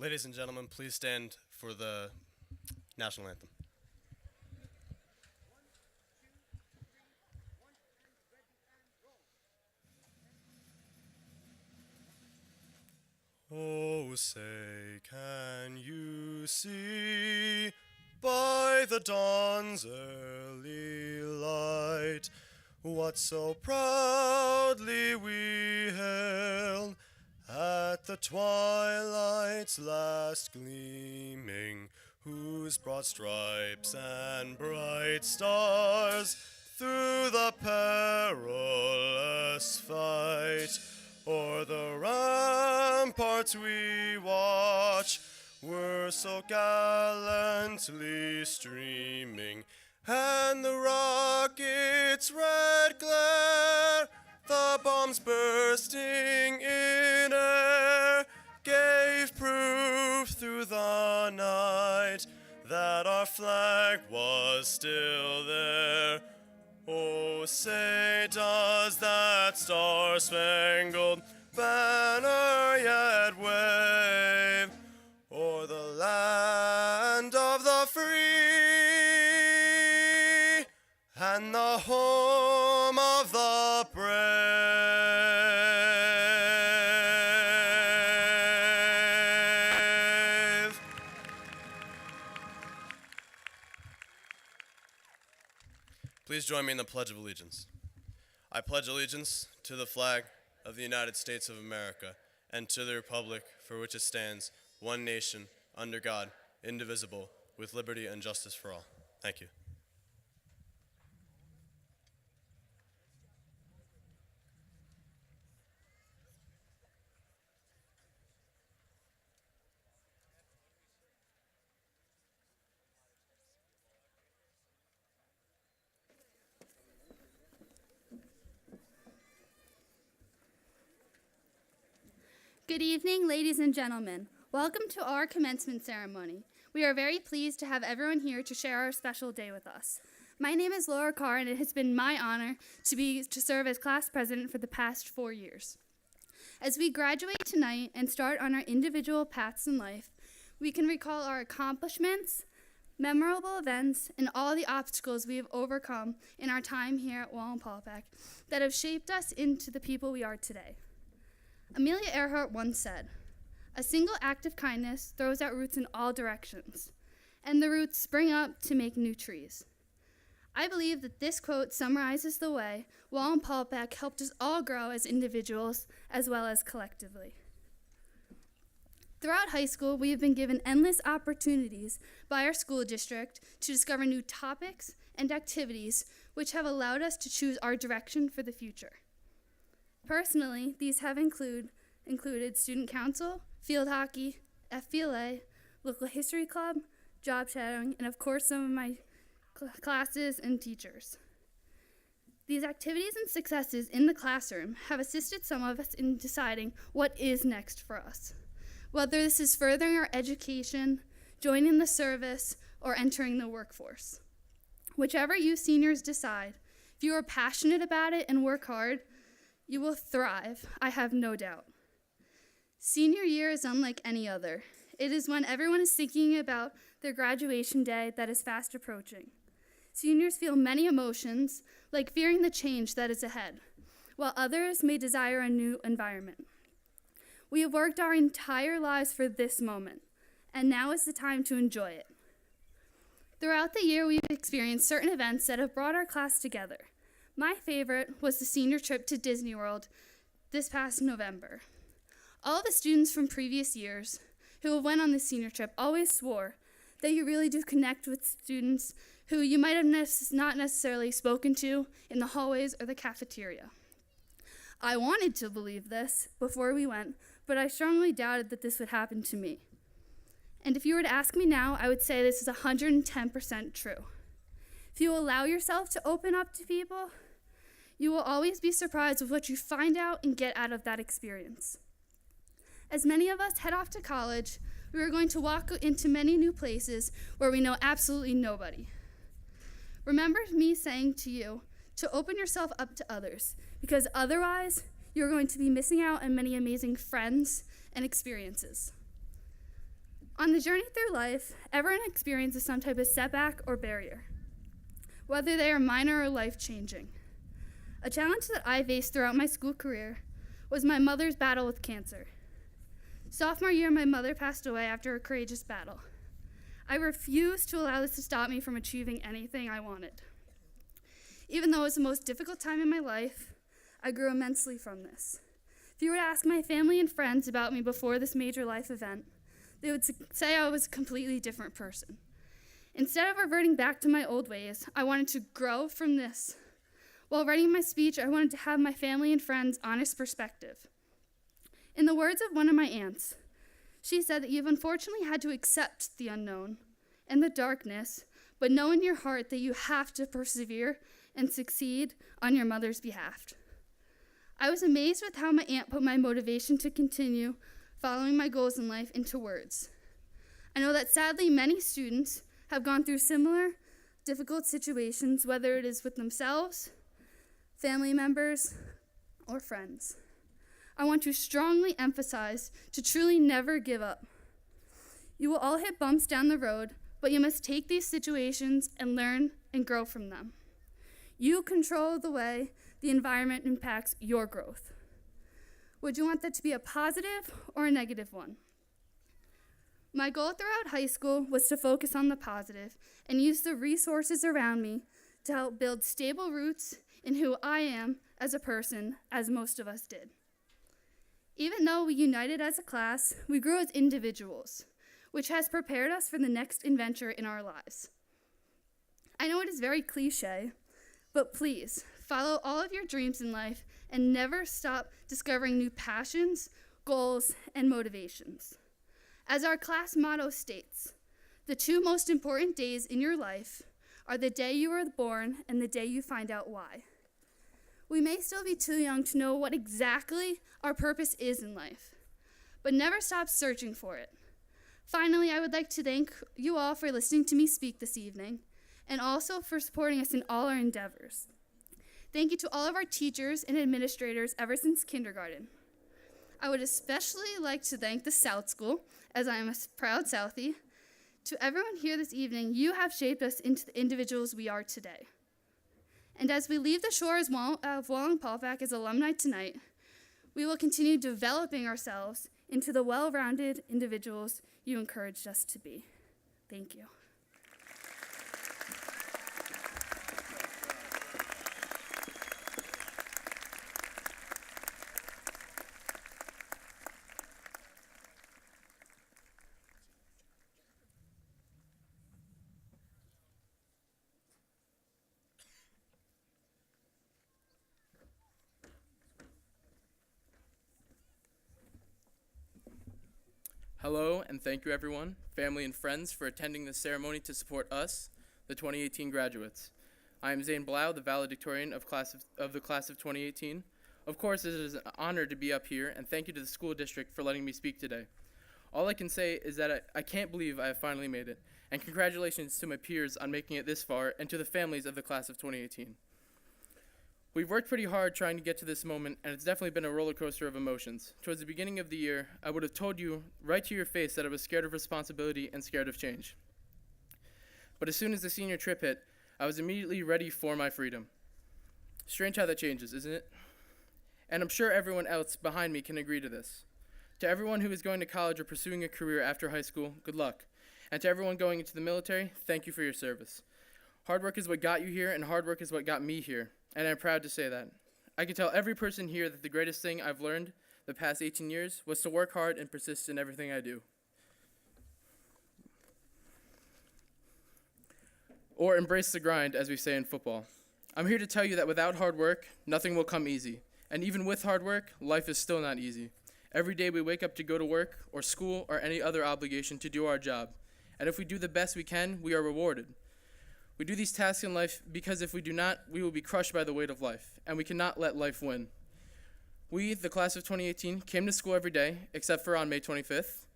Ladies and gentlemen, please stand for the national anthem. Oh, say, can you see by the dawn's early light what so proudly we hailed at the twilight's last gleaming, whose broad stripes and bright stars through the perilous fight o'er the ramparts we watch were so gallantly streaming, and the rocket's red glare, the bombs bursting in air, gave proof through the night that our flag was still there. Oh, say, does that star-spangled banner yet wave o'er the land of the free and the home of the brave? Please join me in the Pledge of Allegiance. I pledge allegiance to the flag of the United States of America and to the republic for which it stands, one nation, under God, indivisible, with liberty and justice for all. Thank you. Good evening, ladies and gentlemen. Welcome to our commencement ceremony. We are very pleased to have everyone here to share our special day with us. My name is Laura Carr, and it has been my honor to serve as class president for the past 4 years. As we graduate tonight and start on our individual paths in life, we can recall our accomplishments, memorable events, and all the obstacles we have overcome in our time here at Wallenpaupack that have shaped us into the people we are today. Amelia Earhart once said, "A single act of kindness throws out roots in all directions, and the roots spring up to make new trees." I believe that this quote summarizes the way Wallenpaupack helped us all grow as individuals as well as collectively. Throughout high school, we have been given endless opportunities by our school district to discover new topics and activities which have allowed us to choose our direction for the future. Personally, these have included student council, field hockey, FBLA, local history club, job shadowing, and of course some of my classes and teachers. These activities and successes in the classroom have assisted some of us in deciding what is next for us, whether this is furthering our education, joining the service, or entering the workforce. Whichever you seniors decide, if you are passionate about it and work hard, you will thrive, I have no doubt. Senior year is unlike any other. It is when everyone is thinking about their graduation day that is fast approaching. Seniors feel many emotions, like fearing the change that is ahead, while others may desire a new environment. We have worked our entire lives for this moment, and now is the time to enjoy it. Throughout the year, we've experienced certain events that have brought our class together. My favorite was the senior trip to Disney World this past November. All the students from previous years who have went on this senior trip always swore that you really do connect with students who you might have not necessarily spoken to in the hallways or the cafeteria. I wanted to believe this before we went, but I strongly doubted that this would happen to me. And if you were to ask me now, I would say this is 110% true. If you allow yourself to open up to people, you will always be surprised with what you find out and get out of that experience. As many of us head off to college, we are going to walk into many new places where we know absolutely nobody. Remember me saying to you to open yourself up to others, because otherwise you're going to be missing out on many amazing friends and experiences. On the journey through life, everyone experiences some type of setback or barrier, whether they are minor or life-changing. A challenge that I faced throughout my school career was my mother's battle with cancer. Sophomore year, my mother passed away after a courageous battle. I refused to allow this to stop me from achieving anything I wanted. Even though it was the most difficult time in my life, I grew immensely from this. If you were to ask my family and friends about me before this major life event, they would say I was a completely different person. Instead of reverting back to my old ways, I wanted to grow from this. While writing my speech, I wanted to have my family and friends' honest perspective. In the words of one of my aunts, she said that you've unfortunately had to accept the unknown and the darkness, but know in your heart that you have to persevere and succeed on your mother's behalf. I was amazed with how my aunt put my motivation to continue following my goals in life into words. I know that sadly many students have gone through similar difficult situations, whether it is with themselves, family members, or friends. I want to strongly emphasize to truly never give up. You will all hit bumps down the road, but you must take these situations and learn and grow from them. You control the way the environment impacts your growth. Would you want that to be a positive or a negative one? My goal throughout high school was to focus on the positive and use the resources around me to help build stable roots in who I am as a person, as most of us did. Even though we united as a class, we grew as individuals, which has prepared us for the next adventure in our lives. I know it is very cliche, but please follow all of your dreams in life and never stop discovering new passions, goals, and motivations. As our class motto states, the two most important days in your life are the day you were born and the day you find out why. We may still be too young to know what exactly our purpose is in life, but never stop searching for it. Finally, I would like to thank you all for listening to me speak this evening, and also for supporting us in all our endeavors. Thank you to all of our teachers and administrators ever since kindergarten. I would especially like to thank the South School, as I am a proud Southie. To everyone here this evening, you have shaped us into the individuals we are today. And as we leave the shores of Wallenpaupack as alumni tonight, we will continue developing ourselves into the well-rounded individuals you encouraged us to be. Thank you. Hello, and thank you everyone, family and friends, for attending this ceremony to support us, the 2018 graduates. I am Zane Blau, the valedictorian of the class of 2018. Of course, it is an honor to be up here, and thank you to the school district for letting me speak today. All I can say is that I can't believe I have finally made it, and congratulations to my peers on making it this far, and to the families of the class of 2018. We've worked pretty hard trying to get to this moment, and it's definitely been a roller coaster of emotions. Towards the beginning of the year, I would have told you right to your face that I was scared of responsibility and scared of change. But as soon as the senior trip hit, I was immediately ready for my freedom. Strange how that changes, isn't it? And I'm sure everyone else behind me can agree to this. To everyone who is going to college or pursuing a career after high school, good luck. And to everyone going into the military, thank you for your service. Hard work is what got you here, and hard work is what got me here. And I'm proud to say that. I can tell every person here that the greatest thing I've learned the past 18 years was to work hard and persist in everything I do. Or embrace the grind, as we say in football. I'm here to tell you that without hard work, nothing will come easy. And even with hard work, life is still not easy. Every day we wake up to go to work, or school, or any other obligation to do our job. And if we do the best we can, we are rewarded. We do these tasks in life because if we do not, we will be crushed by the weight of life, and we cannot let life win. We, the class of 2018, came to school every day, except for on May 25th,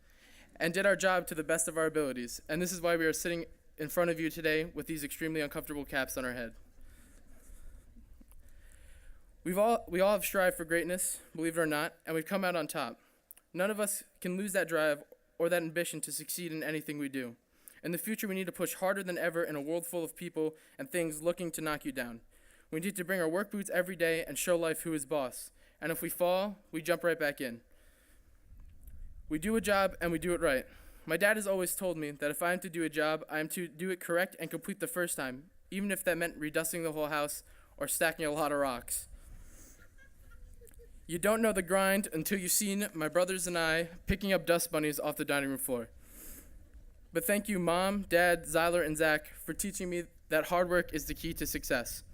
and did our job to the best of our abilities, and this is why we are sitting in front of you today with these extremely uncomfortable caps on our head. We all have strived for greatness, believe it or not, and we've come out on top. None of us can lose that drive or that ambition to succeed in anything we do. In the future, we need to push harder than ever in a world full of people and things looking to knock you down. We need to bring our work boots every day and show life who is boss. And if we fall, we jump right back in. We do a job and we do it right. My dad has always told me that if I am to do a job, I am to do it correct and complete the first time, even if that meant redusting the whole house or stacking a lot of rocks. You don't know the grind until you've seen my brothers and I picking up dust bunnies off the dining room floor. But thank you, Mom, Dad, Zyler, and Zach, for teaching me that hard work is the key to success.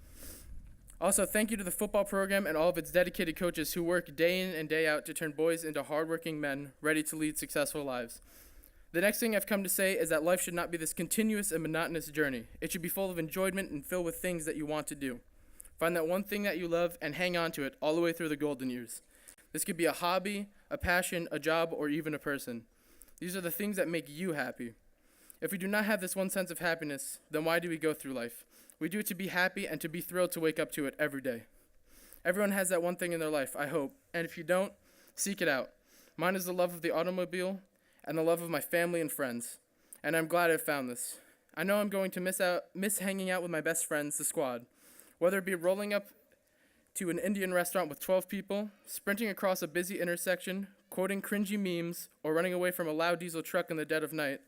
Also, thank you to the football program and all of its dedicated coaches who work day in and day out to turn boys into hardworking men ready to lead successful lives. The next thing I've come to say is that life should not be this continuous and monotonous journey. It should be full of enjoyment and filled with things that you want to do. Find that one thing that you love and hang on to it all the way through the golden years. This could be a hobby, a passion, a job, or even a person. These are the things that make you happy. If we do not have this one sense of happiness, then why do we go through life? We do it to be happy and to be thrilled to wake up to it every day. Everyone has that one thing in their life, I hope, and if you don't, seek it out. Mine is the love of the automobile and the love of my family and friends, and I'm glad I've found this. I know I'm going to miss hanging out with my best friends, the squad, whether it be rolling up to an Indian restaurant with 12 people, sprinting across a busy intersection, quoting cringy memes, or running away from a loud diesel truck in the dead of night.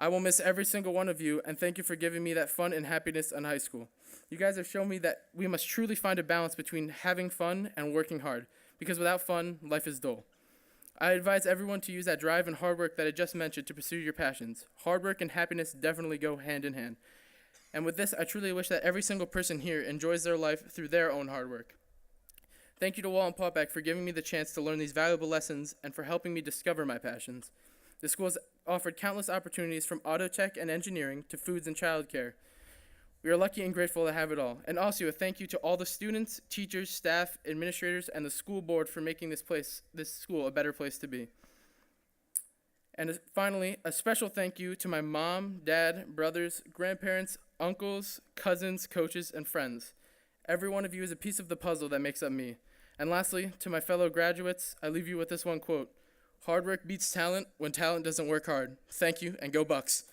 I will miss every single one of you, and thank you for giving me that fun and happiness in high school. You guys have shown me that we must truly find a balance between having fun and working hard, because without fun, life is dull. I advise everyone to use that drive and hard work that I just mentioned to pursue your passions. Hard work and happiness definitely go hand in hand. And with this, I truly wish that every single person here enjoys their life through their own hard work. Thank you to Wallenpaupack for giving me the chance to learn these valuable lessons and for helping me discover my passions. The school has offered countless opportunities from auto tech and engineering to foods and childcare. We are lucky and grateful to have it all. And also a thank you to all the students, teachers, staff, administrators, and the school board for making this school a better place to be. And finally, a special thank you to my mom, dad, brothers, grandparents, uncles, cousins, coaches, and friends. Every one of you is a piece of the puzzle that makes up me. And lastly, to my fellow graduates, I leave you with this one quote. Hard work beats talent when talent doesn't work hard. Thank you, and go Bucks.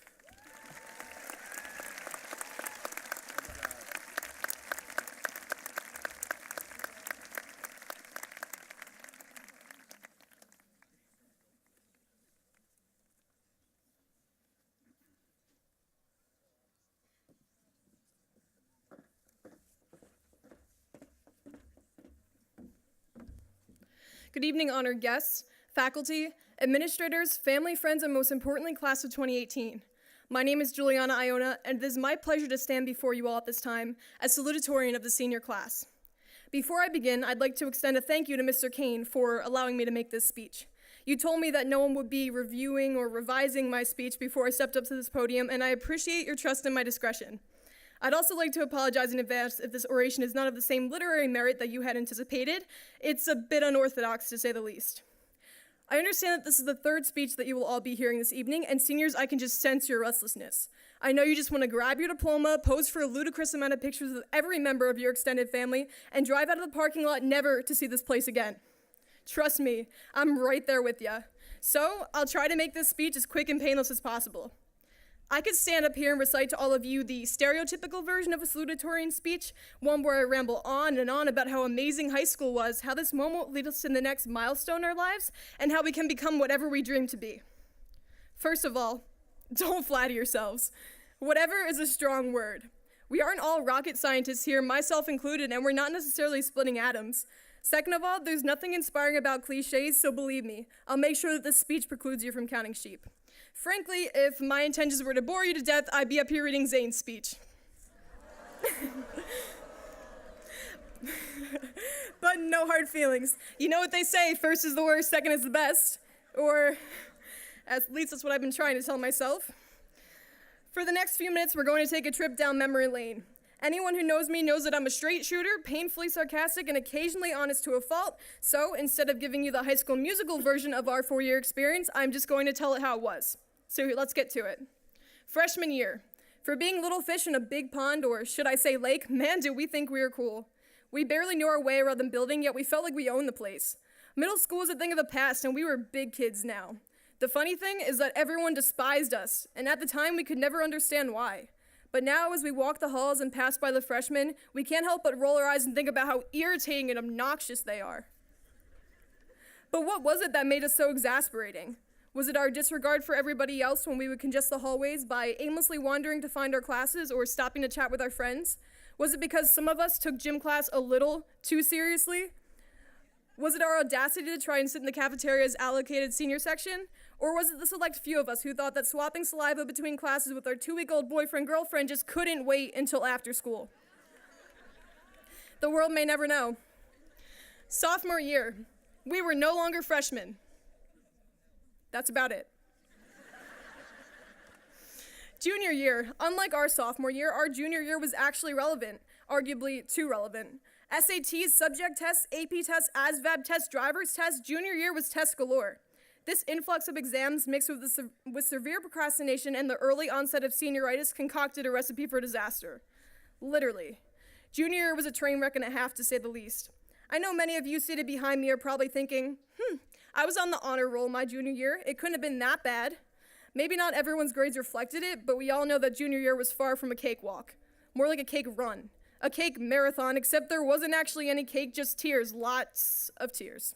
Good evening, honored guests, faculty, administrators, family, friends, and most importantly, class of 2018. My name is Juliana Iona, and it is my pleasure to stand before you all at this time as salutatorian of the senior class. Before I begin, I'd like to extend a thank you to Mr. Kane for allowing me to make this speech. You told me that no one would be reviewing or revising my speech before I stepped up to this podium, and I appreciate your trust in my discretion. I'd also like to apologize in advance if this oration is not of the same literary merit that you had anticipated. It's a bit unorthodox, to say the least. I understand that this is the third speech that you will all be hearing this evening, and seniors, I can just sense your restlessness. I know you just want to grab your diploma, pose for a ludicrous amount of pictures with every member of your extended family, and drive out of the parking lot never to see this place again. Trust me, I'm right there with you. So, I'll try to make this speech as quick and painless as possible. I could stand up here and recite to all of you the stereotypical version of a salutatorian speech, one where I ramble on and on about how amazing high school was, how this moment will lead us to the next milestone in our lives, and how we can become whatever we dream to be. First of all, don't flatter yourselves. Whatever is a strong word. We aren't all rocket scientists here, myself included, and we're not necessarily splitting atoms. Second of all, there's nothing inspiring about cliches, so believe me, I'll make sure that this speech precludes you from counting sheep. Frankly, if my intentions were to bore you to death, I'd be up here reading Zane's speech. But no hard feelings. You know what they say, first is the worst, second is the best. Or, at least that's what I've been trying to tell myself. For the next few minutes, we're going to take a trip down memory lane. Anyone who knows me knows that I'm a straight shooter, painfully sarcastic, and occasionally honest to a fault. So, instead of giving you the High School Musical version of our 4-year experience, I'm just going to tell it how it was. So let's get to it. Freshman year. For being little fish in a big pond, or should I say lake, man, do we think we were cool. We barely knew our way around the building, yet we felt like we owned the place. Middle school was a thing of the past, and we were big kids now. The funny thing is that everyone despised us, and at the time we could never understand why. But now as we walk the halls and pass by the freshmen, we can't help but roll our eyes and think about how irritating and obnoxious they are. But what was it that made us so exasperating? Was it our disregard for everybody else when we would congest the hallways by aimlessly wandering to find our classes or stopping to chat with our friends? Was it because some of us took gym class a little too seriously? Was it our audacity to try and sit in the cafeteria's allocated senior section? Or was it the select few of us who thought that swapping saliva between classes with our 2-week-old boyfriend-girlfriend just couldn't wait until after school? The world may never know. Sophomore year, we were no longer freshmen. That's about it. Junior year, unlike our sophomore year, our junior year was actually relevant, arguably too relevant. SATs, subject tests, AP tests, ASVAB tests, driver's tests, junior year was test galore. This influx of exams mixed with severe procrastination and the early onset of senioritis concocted a recipe for disaster. Literally. Junior year was a train wreck and a half, to say the least. I know many of you seated behind me are probably thinking, I was on the honor roll my junior year. It couldn't have been that bad. Maybe not everyone's grades reflected it, but we all know that junior year was far from a cakewalk. More like a cake run. A cake marathon, except there wasn't actually any cake, just tears. Lots of tears.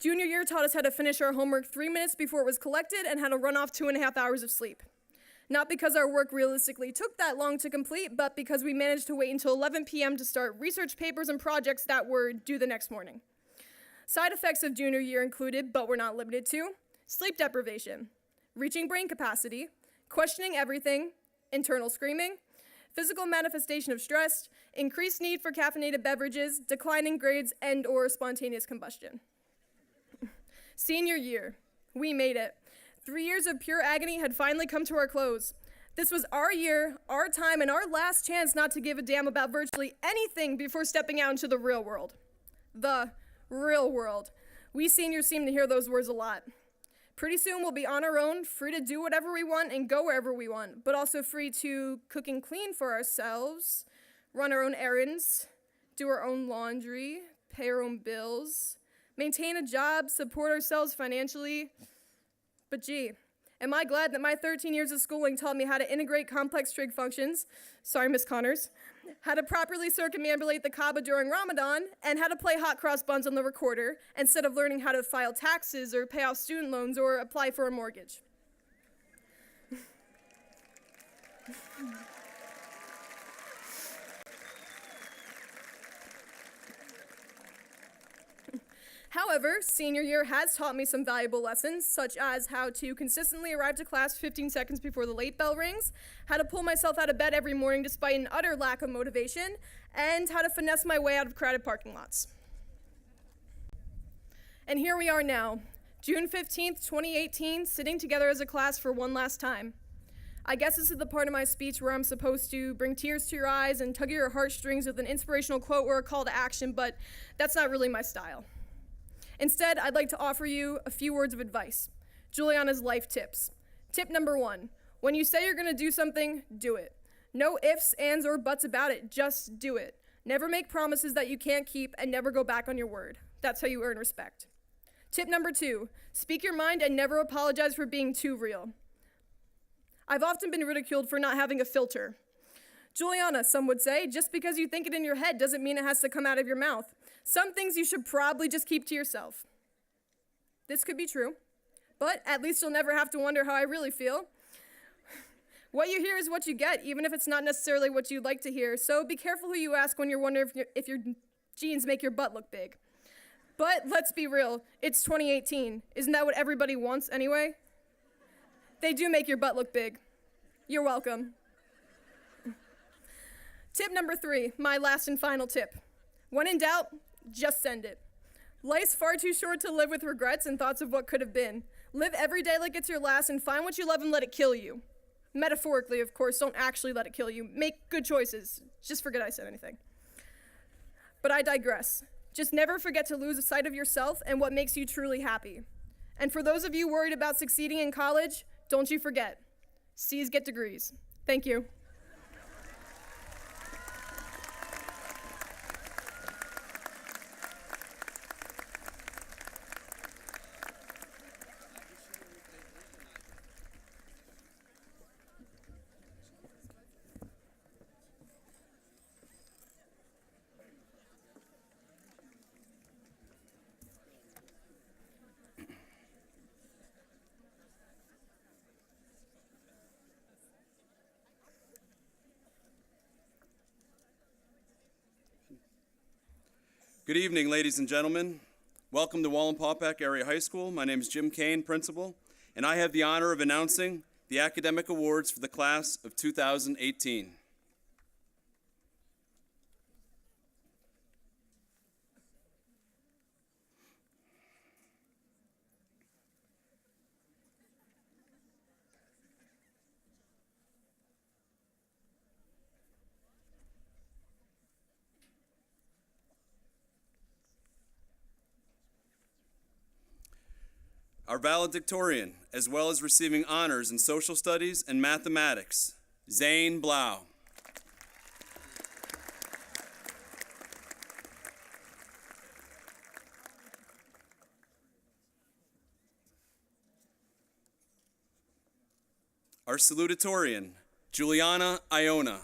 Junior year taught us how to finish our homework 3 minutes before it was collected and how to run off 2.5 hours of sleep. Not because our work realistically took that long to complete, but because we managed to wait until 11 p.m. to start research papers and projects that were due the next morning. Side effects of junior year included, but were not limited to, sleep deprivation, reaching brain capacity, questioning everything, internal screaming, physical manifestation of stress, increased need for caffeinated beverages, declining grades, and/or spontaneous combustion. Senior year, we made it. 3 years of pure agony had finally come to our close. This was our year, our time, and our last chance not to give a damn about virtually anything before stepping out into the real world. The real world. We seniors seem to hear those words a lot. Pretty soon we'll be on our own, free to do whatever we want and go wherever we want, but also free to cook and clean for ourselves, run our own errands, do our own laundry, pay our own bills, maintain a job, support ourselves financially. But gee, am I glad that my 13 years of schooling taught me how to integrate complex trig functions, sorry Miss Connors, how to properly circumambulate the Kaaba during Ramadan, and how to play hot cross buns on the recorder instead of learning how to file taxes or pay off student loans or apply for a mortgage. However, senior year has taught me some valuable lessons, such as how to consistently arrive to class 15 seconds before the late bell rings, how to pull myself out of bed every morning despite an utter lack of motivation, and how to finesse my way out of crowded parking lots. And here we are now, June 15th, 2018, sitting together as a class for one last time. I guess this is the part of my speech where I'm supposed to bring tears to your eyes and tug at your heartstrings with an inspirational quote or a call to action, but that's not really my style. Instead, I'd like to offer you a few words of advice. Juliana's life tips. Tip number 1, when you say you're gonna do something, do it. No ifs, ands, or buts about it, just do it. Never make promises that you can't keep and never go back on your word. That's how you earn respect. Tip number 2, speak your mind and never apologize for being too real. I've often been ridiculed for not having a filter. Juliana, some would say, just because you think it in your head doesn't mean it has to come out of your mouth. Some things you should probably just keep to yourself. This could be true, but at least you'll never have to wonder how I really feel. What you hear is what you get, even if it's not necessarily what you'd like to hear, so be careful who you ask when you're wondering if your jeans make your butt look big. But let's be real, it's 2018. Isn't that what everybody wants anyway? They do make your butt look big. You're welcome. Tip number 3, my last and final tip. When in doubt, just send it. Life's far too short to live with regrets and thoughts of what could have been. Live every day like it's your last and find what you love and let it kill you. Metaphorically, of course, don't actually let it kill you. Make good choices. Just forget I said anything. But I digress. Just never forget to lose sight of yourself and what makes you truly happy. And for those of you worried about succeeding in college, don't you forget, C's get degrees. Thank you. Good evening, ladies and gentlemen. Welcome to Wallenpaupack Area High School. My name is Jim Kane, principal, and I have the honor of announcing the academic awards for the class of 2018. Our valedictorian, as well as receiving honors in social studies and mathematics, Zane Blau. Our salutatorian, Juliana Iona.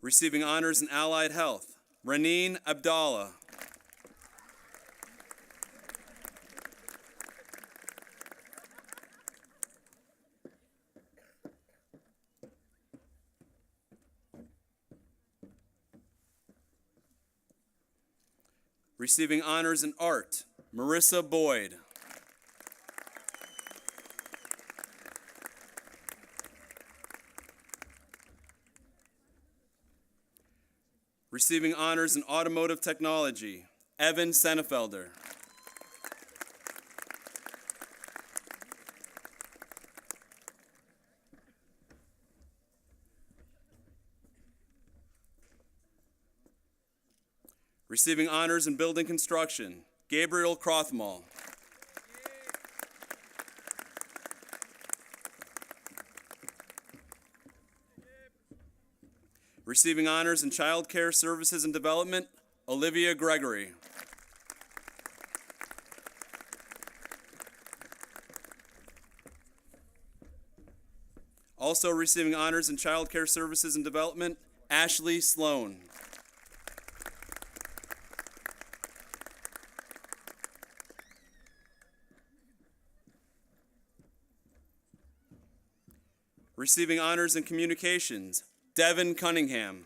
Receiving honors in allied health, Raneen Abdallah. Receiving honors in art, Marissa Boyd. Receiving honors in automotive technology, Evan Senefelder. Receiving honors in building construction, Gabriel Crothmall. Receiving honors in child care services and development, Olivia Gregory. Also receiving honors in child care services and development, Ashley Sloan. Receiving honors in communications, Devin Cunningham.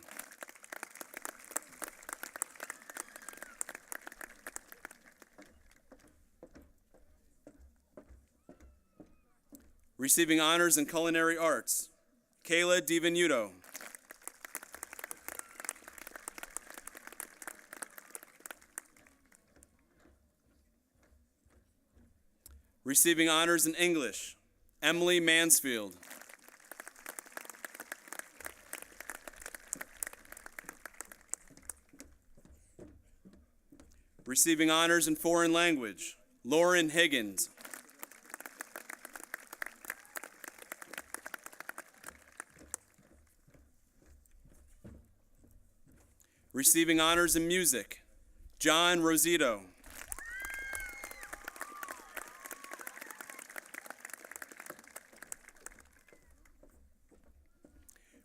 Receiving honors in culinary arts, Kayla DiVenuto. Receiving honors in English, Emily Mansfield. Receiving honors in foreign language, Lauren Higgins. Receiving honors in music, John Rosito.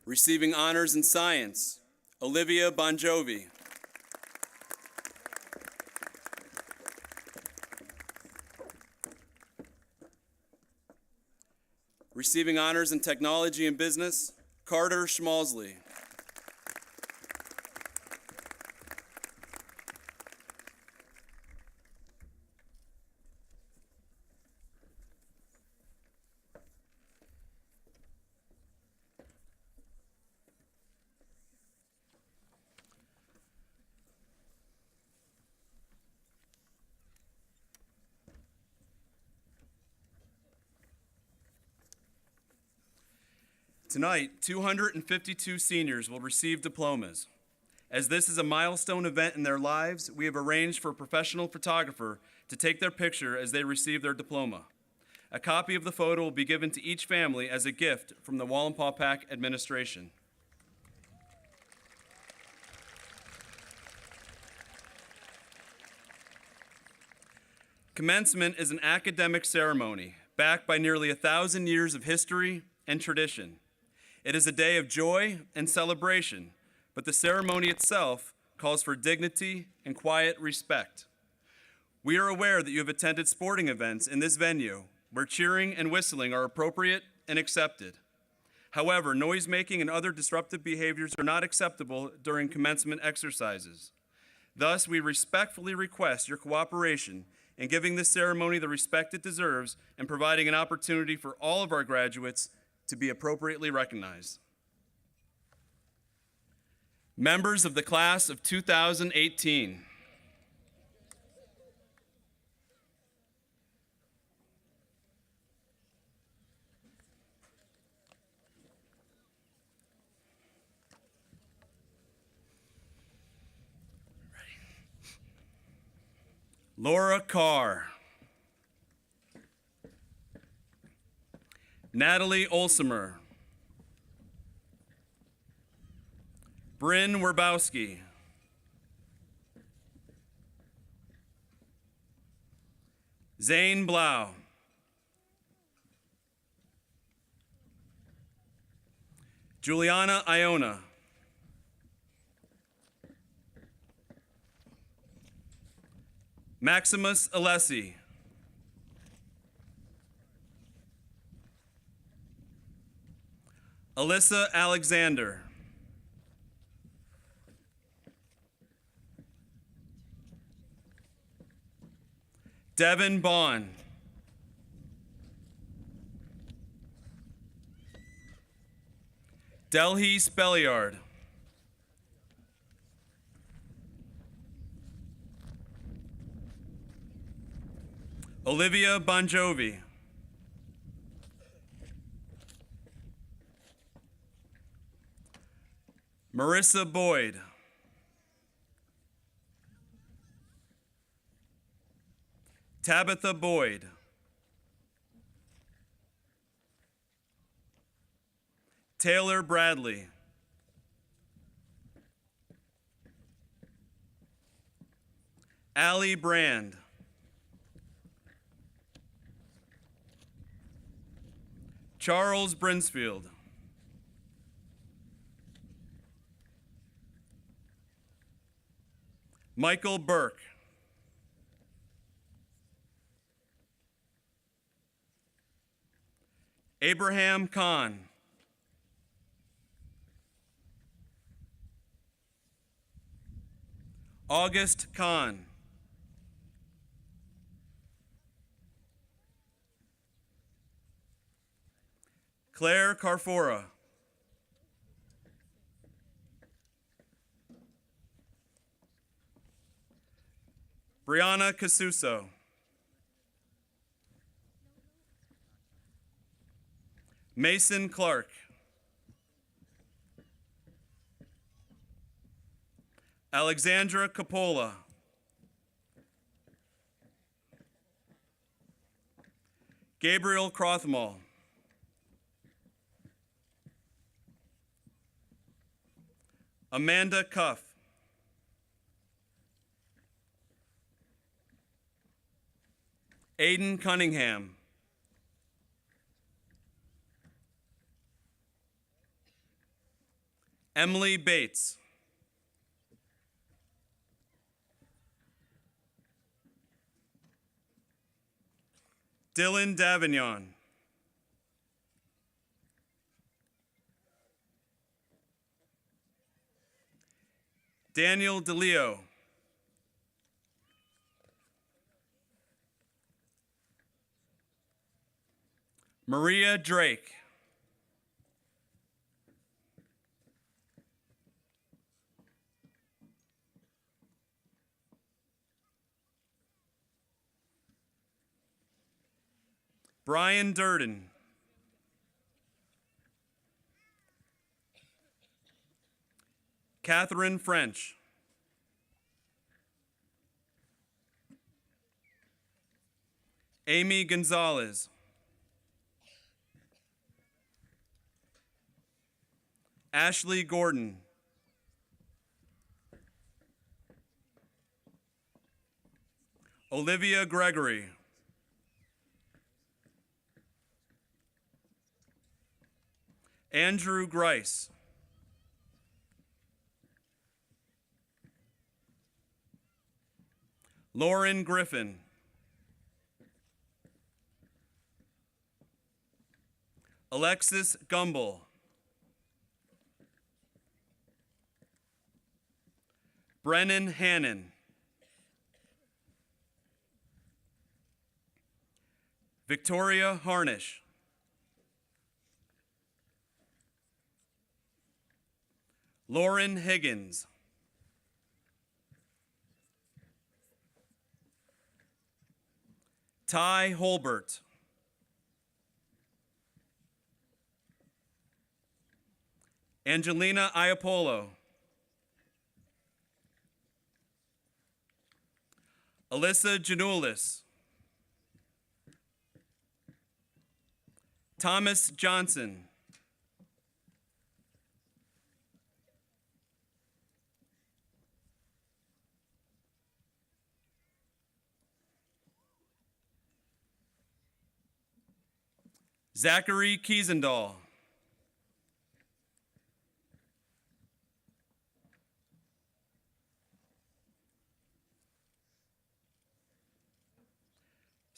Receiving honors in science, Olivia Bonjovi. Receiving honors in technology and business, Carter Schmalzley. Tonight, 252 seniors will receive diplomas. As this is a milestone event in their lives, we have arranged for a professional photographer to take their picture as they receive their diploma. A copy of the photo will be given to each family as a gift from the Wallenpaupack administration. Commencement is an academic ceremony backed by nearly 1,000 years of history and tradition. It is a day of joy and celebration, but the ceremony itself calls for dignity and quiet respect. We are aware that you have attended sporting events in this venue where cheering and whistling are appropriate and accepted. However, noise-making and other disruptive behaviors are not acceptable during commencement exercises. Thus, we respectfully request your cooperation in giving this ceremony the respect it deserves and providing an opportunity for all of our graduates to be appropriately recognized. Members of the class of 2018. Laura Carr. Natalie Olsemer. Bryn Werbowski. Zane Blau. Juliana Iona. Maximus Alessi. Alyssa Alexander. Devin Bond. Delhi Spelliard. Olivia Bonjovi. Marissa Boyd. Tabitha Boyd. Taylor Bradley. Allie Brand. Charles Brinsfield. Michael Burke. Abraham Khan. August Khan. Claire Carfora. Brianna Casuso. Mason Clark. Alexandra Capola. Gabriel Crothmall. Amanda Cuff. Aiden Cunningham. Emily Bates. Dylan Davignon. Daniel DeLeo. Maria Drake. Brian Durden. Catherine French. Amy Gonzalez. Ashley Gordon. Olivia Gregory. Andrew Grice. Lauren Griffin. Alexis Gumble, Brennan Hannon, Victoria Harnish, Lauren Higgins, Ty Holbert, Angelina Iapolo, Alyssa Janulis, Thomas Johnson, Zachary Kiesendahl,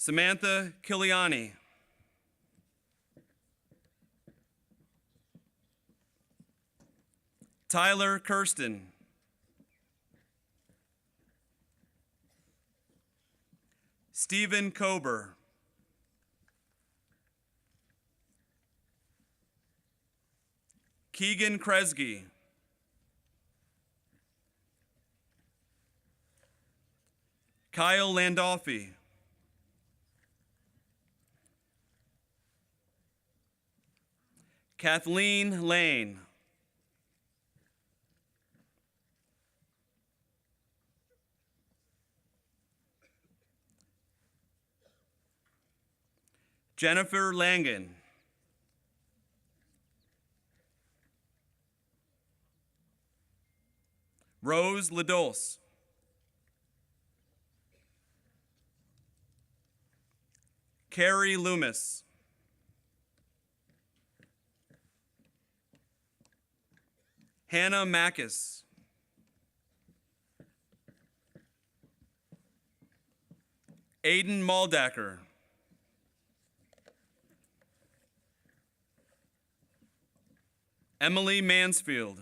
Samantha Kiliani, Tyler Kirsten, Stephen Kober, Keegan Kresge, Kyle Landolfi, Kathleen Lane, Jennifer Langen, Rose Lados, Carrie Loomis, Hannah Mackis, Aiden Maldacker, Emily Mansfield,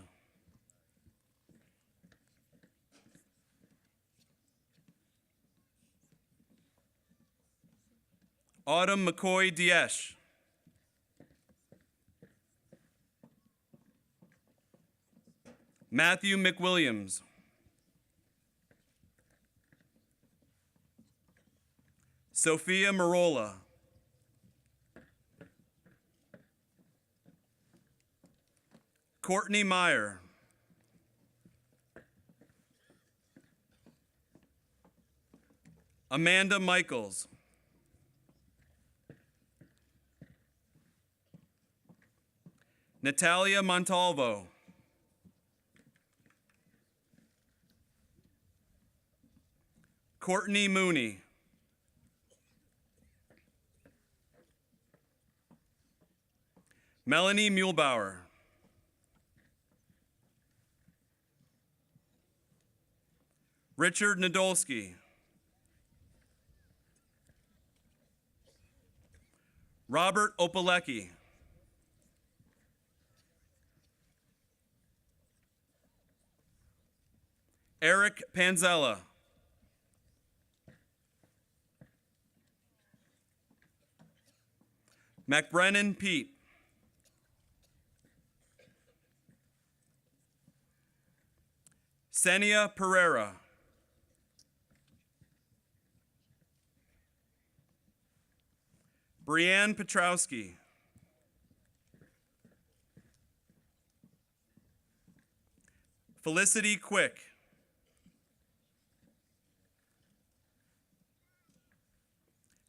Autumn McCoy Diesch, Matthew McWilliams, Sophia Marola, Courtney Meyer, Amanda Michaels, Natalia Montalvo, Courtney Mooney, Melanie Muehlbauer, Richard Nadolski, Robert Opalecki, Eric Panzella, McBrennan Pete, Senia Pereira, Brianne Petrowski, Felicity Quick,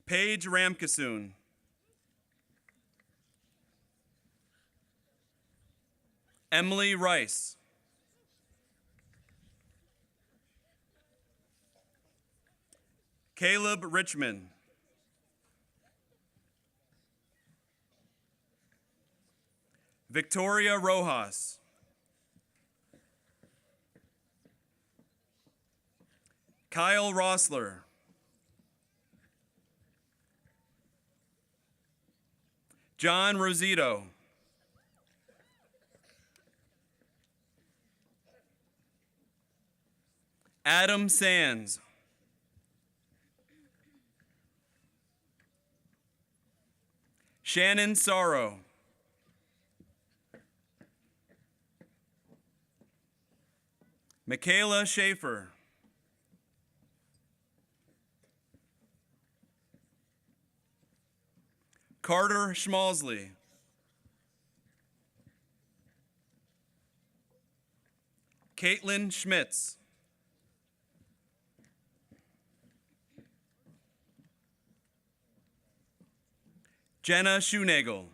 Paige Ramkasoon, Emily Rice, Caleb Richmond, Victoria Rojas, Kyle Rossler, John Rosito. Adam Sands. Shannon Sorrow. Michaela Schaefer. Carter Schmalzley. Caitlin Schmitz. Jenna Schoenagel.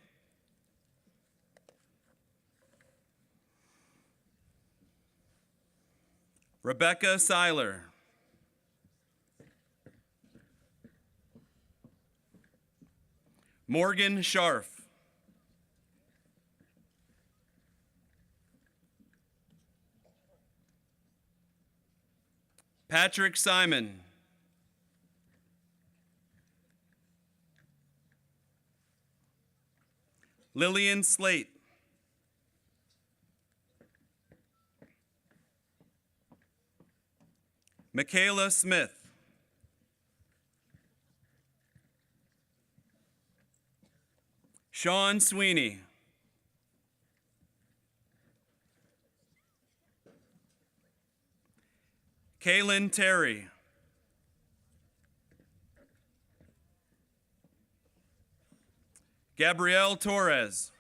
Rebecca Seiler. Morgan Scharf. Patrick Simon. Lillian Slate. Michaela Smith. Sean Sweeney. Kaylin Terry. Gabrielle Torres.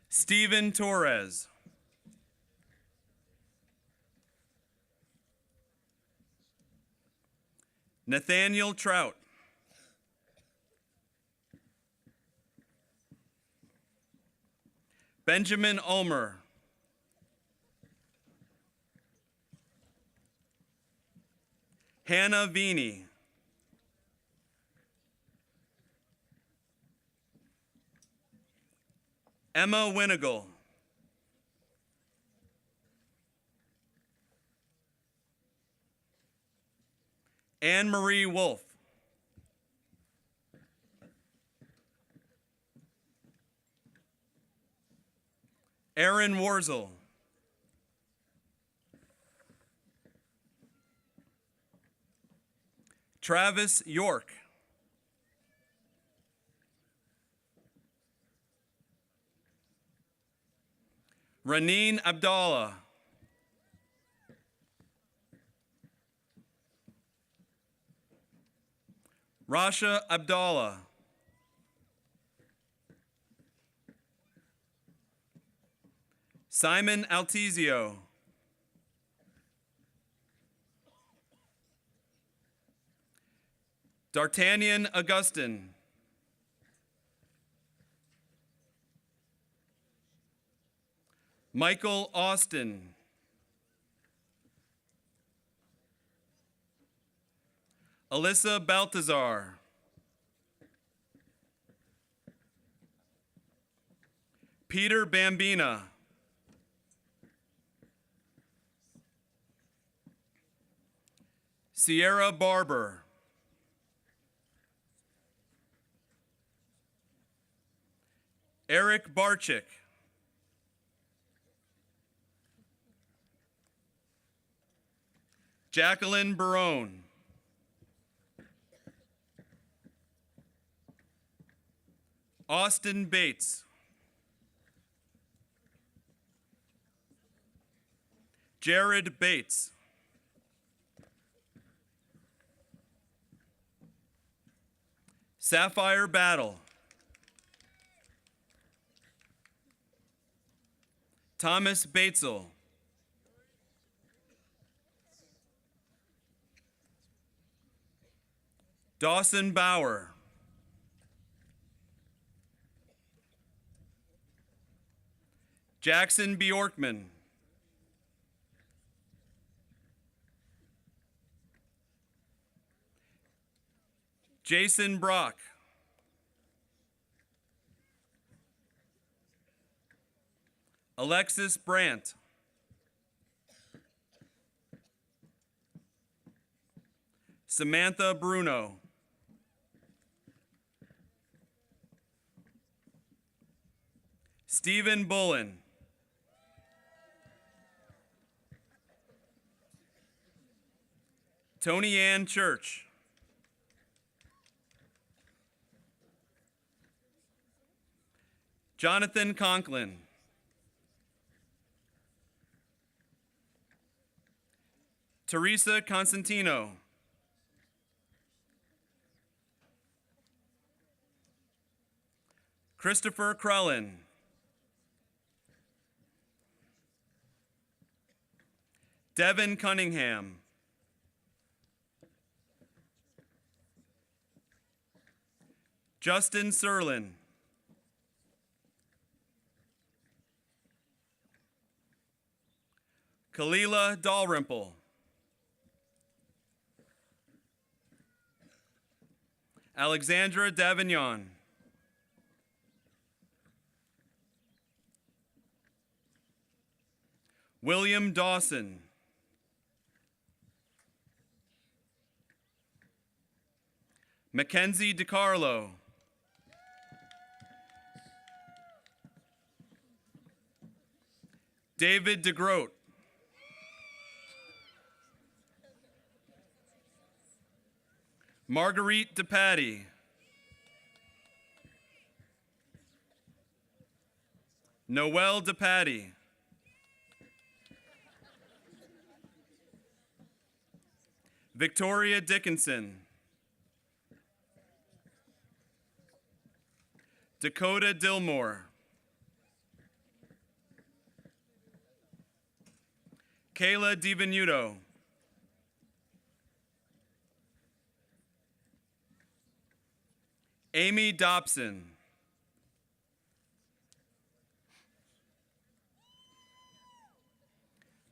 Stephen Torres. Nathaniel Trout. Benjamin Ulmer. Hannah Veeney. Emma Winnegal. Anne Marie Wolf. Aaron Warzel. Travis York. Raneen Abdallah. Rasha Abdallah. Simon Altizio. D'Artagnan Augustin. Michael Austin. Alyssa Baltazar. Peter Bambina. Sierra Barber. Eric Barczyk. Jacqueline Barone. Austin Bates. Jared Bates. Sapphire Battle. Thomas Batesel. Dawson Bauer. Jackson Bjorkman. Jason Brock. Alexis Brandt. Samantha Bruno. Stephen Bullen. Tony Ann Church. Jonathan Conklin. Teresa Constantino. Christopher Krellin. Devin Cunningham. Justin Serlin. Kalila Dalrymple. Alexandra Davignon. William Dawson. Mackenzie DiCarlo. David DeGroat. Marguerite DePatty. Noel DePatty. Victoria Dickinson. Dakota Dillmore. Kayla DiVenuto. Amy Dobson.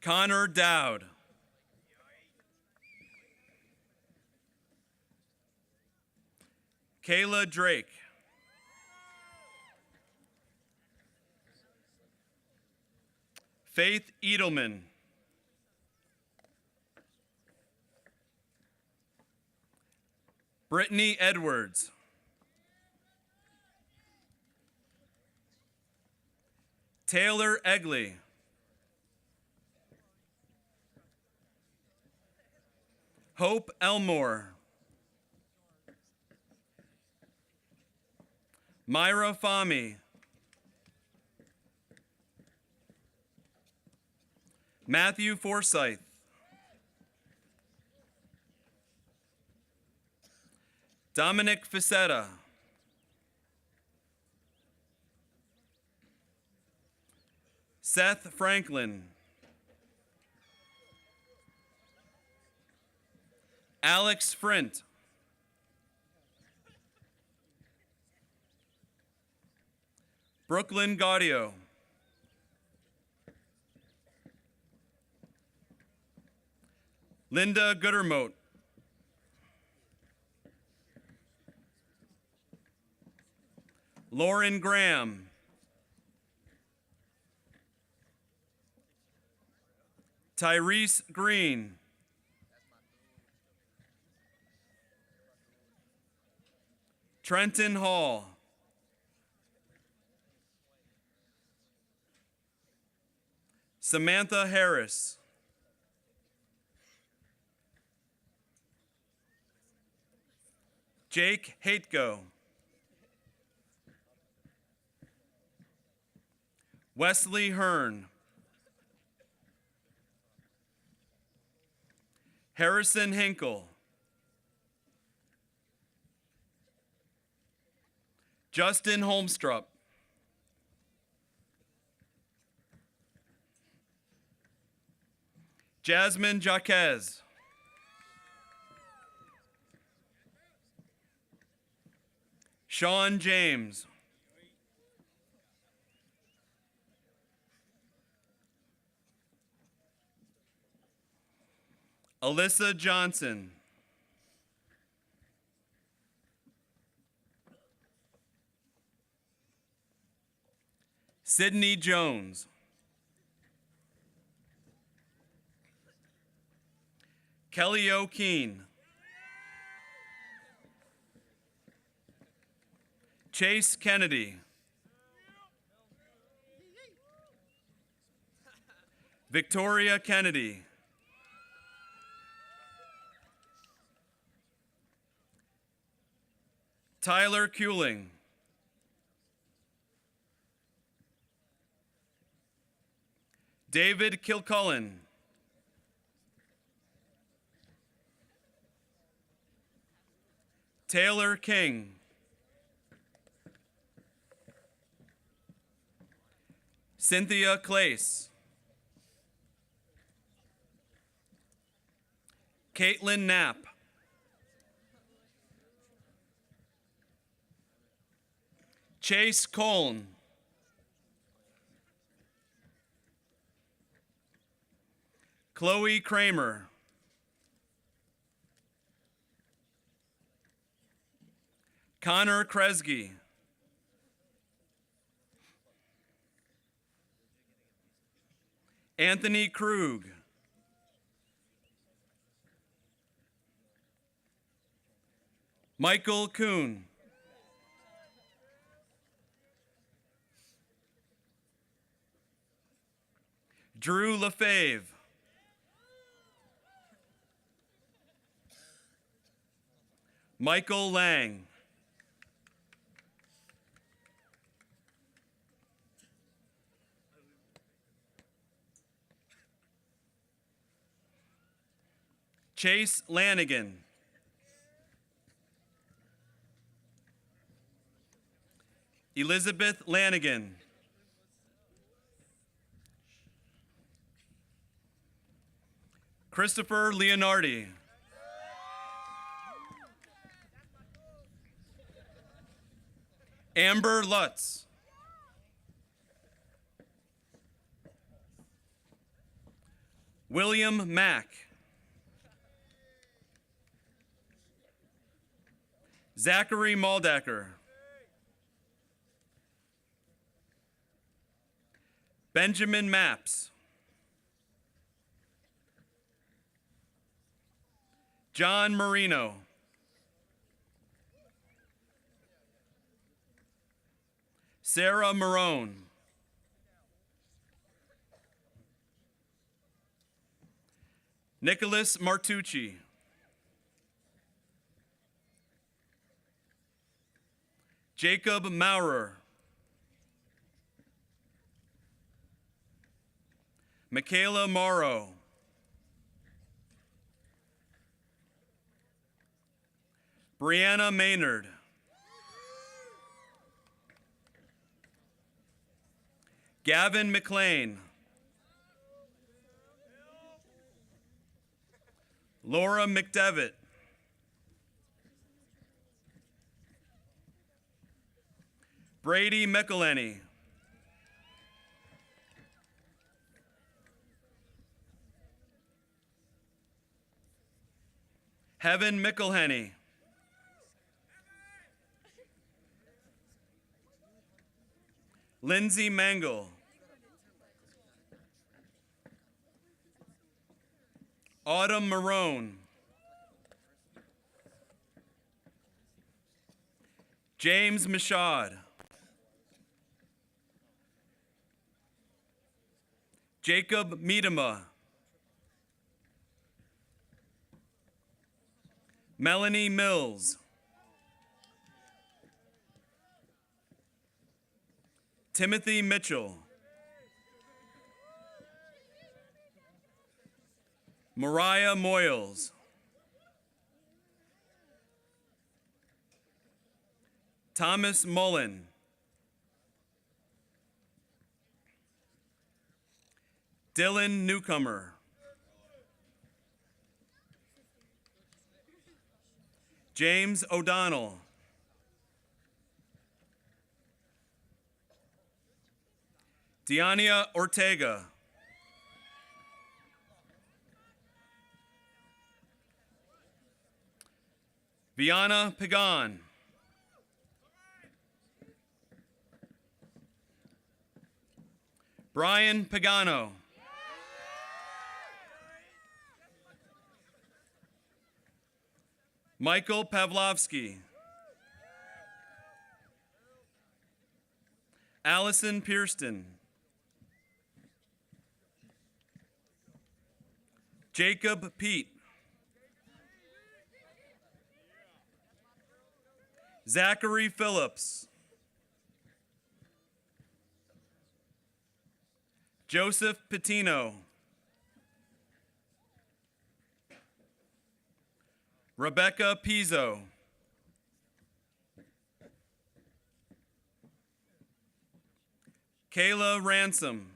Connor Dowd. Kayla Drake. Faith Edelman. Brittany Edwards. Taylor Egley. Hope Elmore. Myra Fahmy. Matthew Forsyth. Dominic Facetta. Seth Franklin. Alex Frint. Brooklyn Gaudio. Linda Goodermote. Lauren Graham. Tyrese Green. Trenton Hall. Samantha Harris. Jake Haitgo. Wesley Hearn. Harrison Hinkle. Justin Holmstrup. Jasmine Jaquez. Sean James. Alyssa Johnson. Sydney Jones. Kelly O'Keen. Chase Kennedy. Victoria Kennedy. Tyler Kuling. David Kilcullen. Taylor King. Cynthia Clace. Caitlin Knapp. Chase Coln. Chloe Kramer. Connor Kresge. Anthony Krug. Michael Kuhn. Drew LaFave. Michael Lang. Chase Lanigan. Elizabeth Lanigan. Christopher Leonardi. Amber Lutz. William Mack. Zachary Maldacker. Benjamin Maps. John Marino. Sarah Marone. Nicholas Martucci. Jacob Maurer. Michaela Morrow. Brianna Maynard. Gavin McLean. Laura McDevitt. Brady McElhenney. Heaven McElhenney. Lindsay Mangle. Autumn Marone. James Michaud. Jacob Miedema. Melanie Mills. Timothy Mitchell. Mariah Moyles. Thomas Mullen. Dylan Newcomer. James O'Donnell. Diania Ortega. Viana Pagan. Brian Pagano. Michael Pavlovsky. Allison Pierston. Jacob Pete. Zachary Phillips. Joseph Patino. Rebecca Pizzo. Kayla Ransom.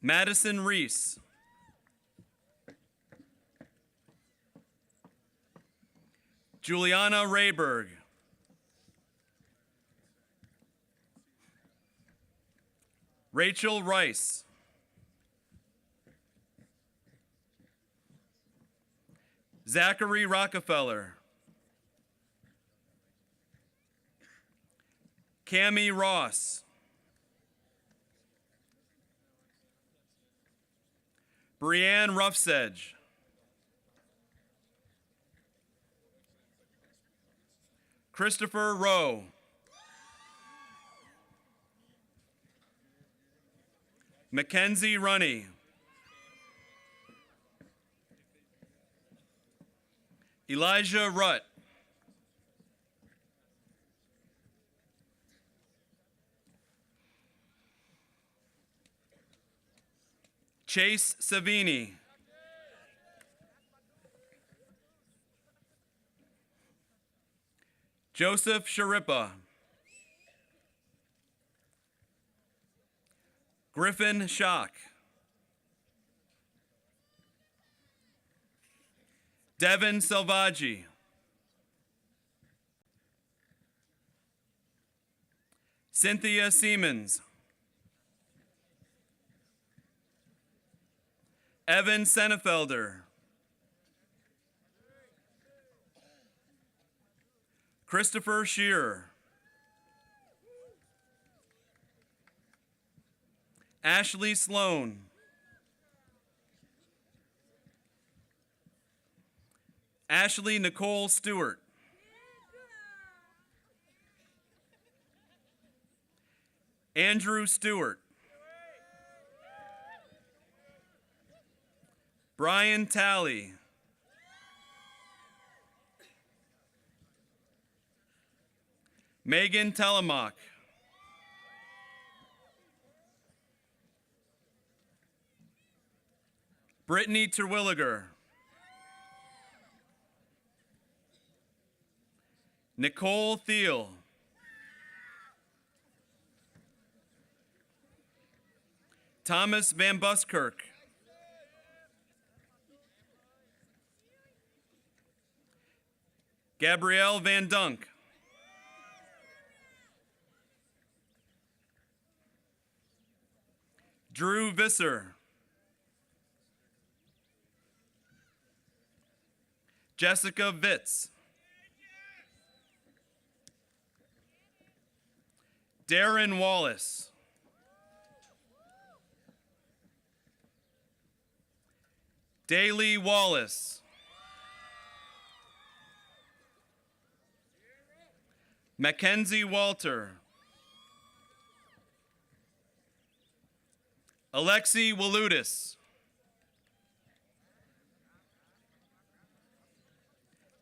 Madison Reese. Juliana Rayberg. Rachel Rice. Zachary Rockefeller. Cammie Ross. Brianne Ruffsedge. Christopher Rowe. Mackenzie Runney. Elijah Rutt. Chase Savini. Joseph Sharippa. Griffin Schock. Devin Selvaggi. Cynthia Siemens. Evan Senefelder. Christopher Shearer. Ashley Sloan. Ashley Nicole Stewart. Andrew Stewart. Brian Talley. Megan Telemock. Brittany Terwilliger. Nicole Thiel. Thomas Van Buskirk. Gabrielle Van Dunk. Drew Visser. Jessica Vitz. Darren Wallace. Daly Wallace. Mackenzie Walter. Alexi Walutis.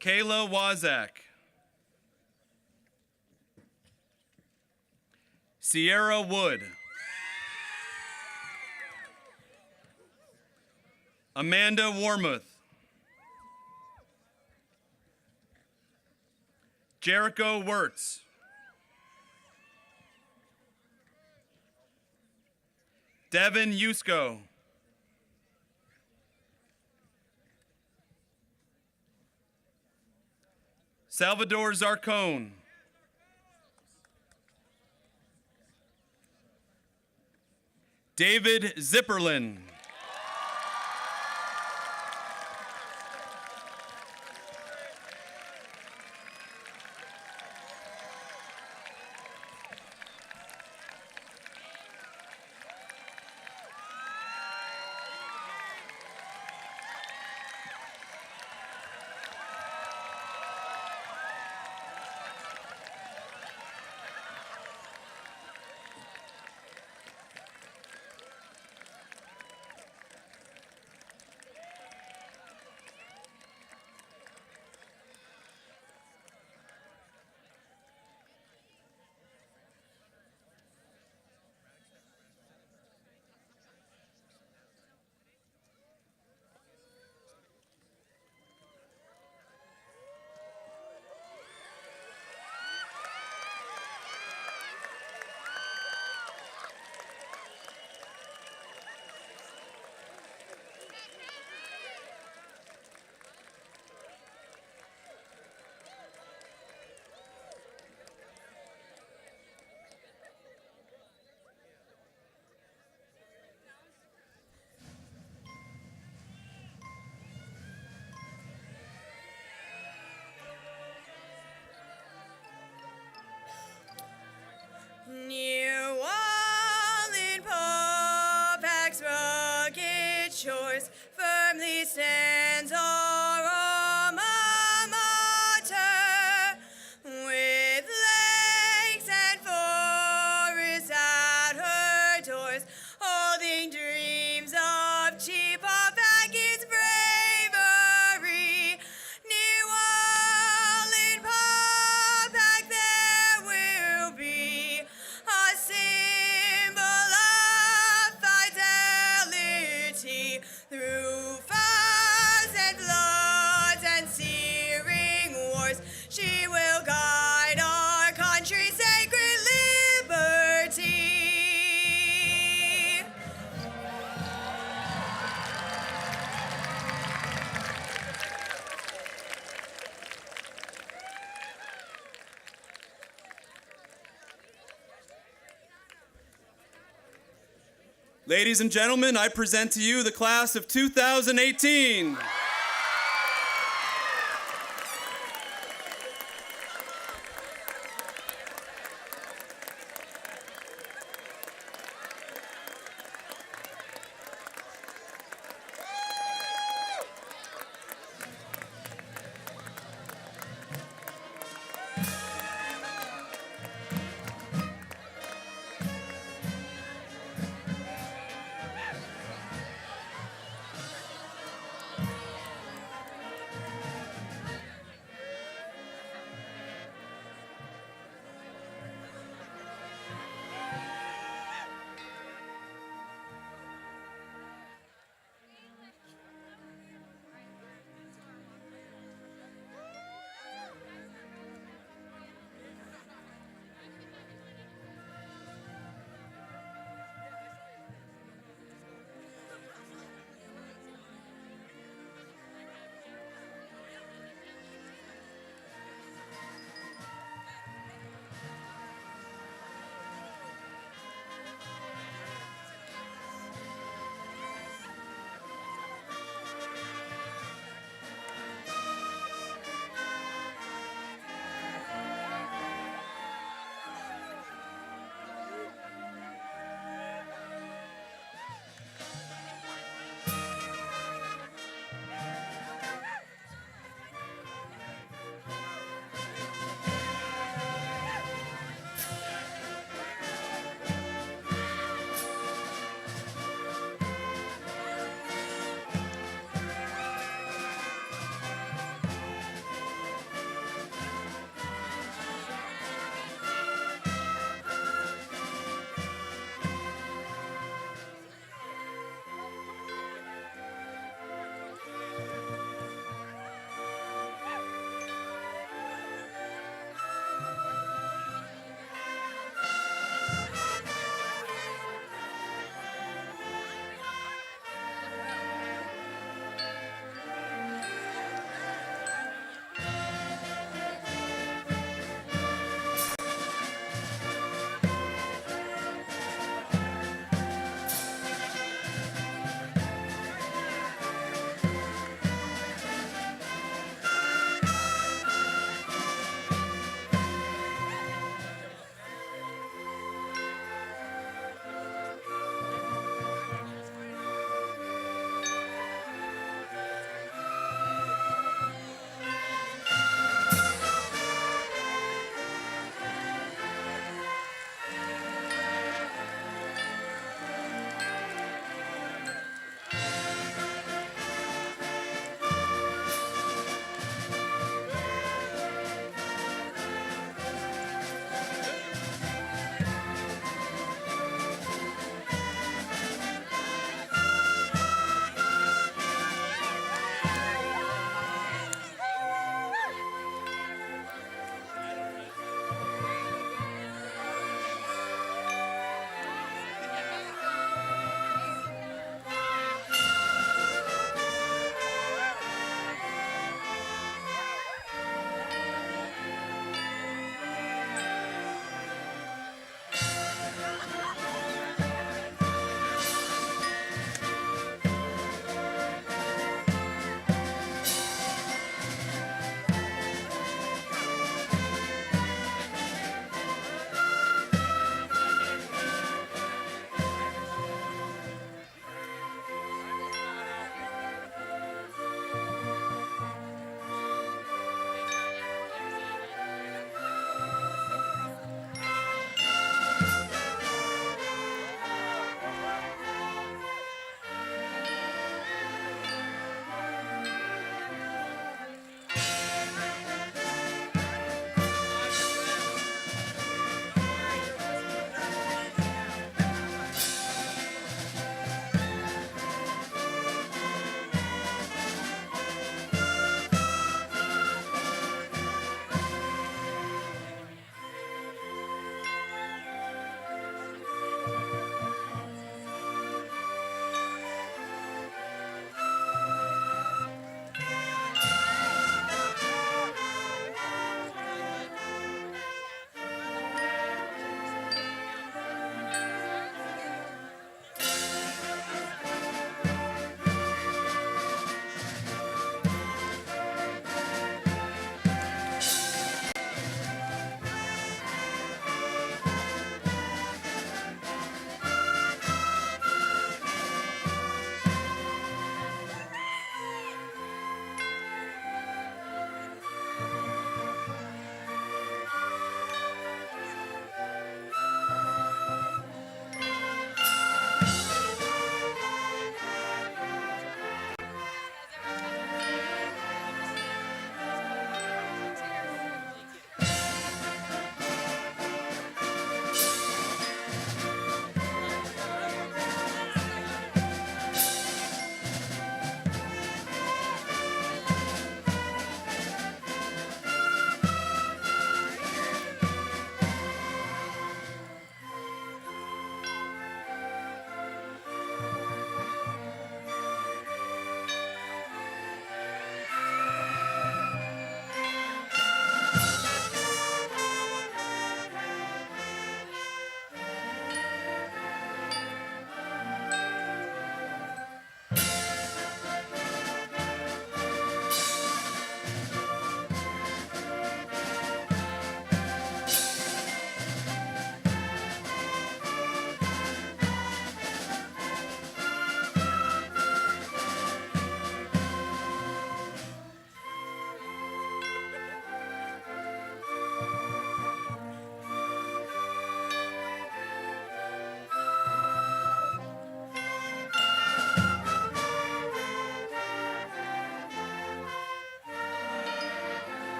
Kayla Wazak. Sierra Wood. Amanda Warmuth. Jericho Wirtz. Devin Yusko. Salvador Zarcone. David Zipperlin. Ladies and gentlemen, I present to you the class of 2018.